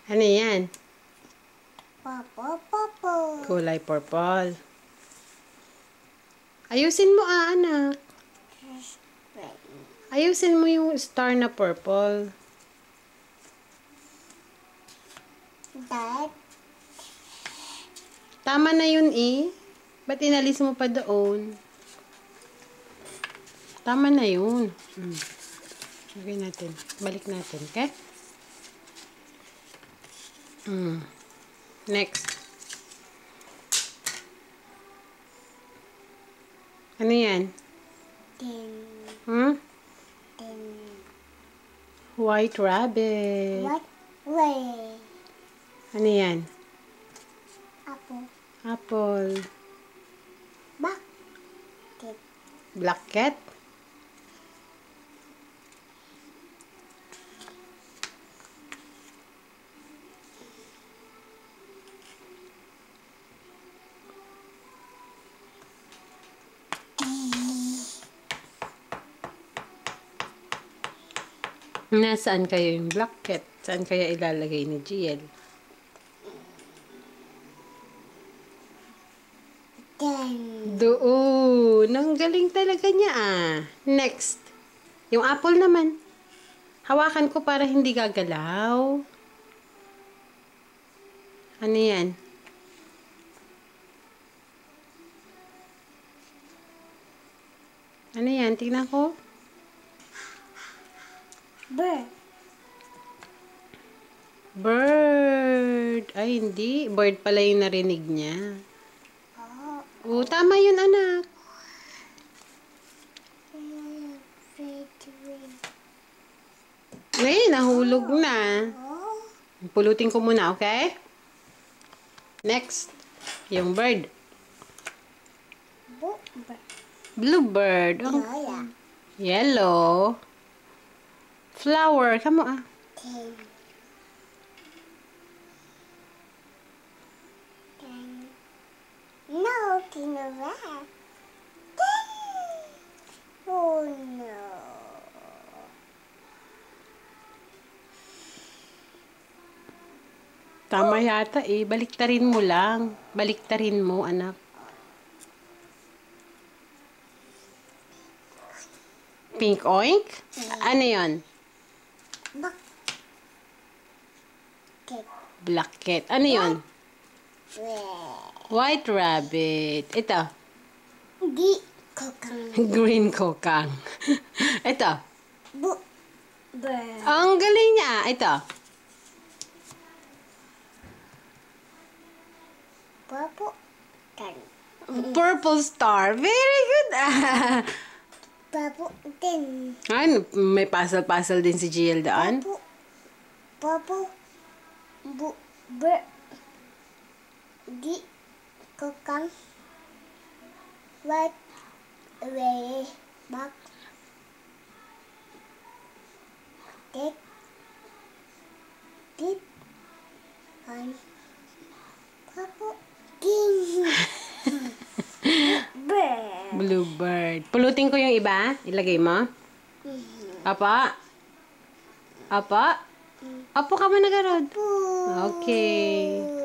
Ano yan? Purple. Kulay purple. Ayusin mo anak. Ayusin mo yung star na purple. Dad. Tama na yun eh. Ba't inalis mo pa doon? Tama na yun. Okay natin. Balik natin, okay? Next. Ano yan? Then. White rabbit. What way? Ano yan? Apple. Apple. Bucket. Black cat. Nasaan kayo yung black cat? Saan kaya ilalagay ni GL? Then. Doon. Ang galing talaga niya ah. Next. Yung apple naman. Hawakan ko para hindi gagalaw. Ano yan? Ano yan? Tingnan ko. Bird. Bird. Ay, hindi. Bird pala yung narinig niya. Oh. Tama yun, anak. Nahulog na. Pulutin ko muna, okay? Next. Yung bird. Bluebird. Oh. Yellow. Flower. Come on. No, Kinara. Oh no. Tama yata eh. Baliktarin mo lang. Baliktarin mo, anak. Pink oink? Ano yun? Black cat. Ano yun? White rabbit. Ito. Green kokang. Ito. Bird. Ang galing niya. Ito. Purple star. Very good. Purple din. Ay, may puzzle-puzzle din si GL daan. Purple. Bird. Kokang. White. Way. Back. Dead. Deep. And purple. King. Bird. Bluebird. Pulutin ko yung iba. Ilagay mo. Apa? Apa? Apo ka man nagarod. Okay.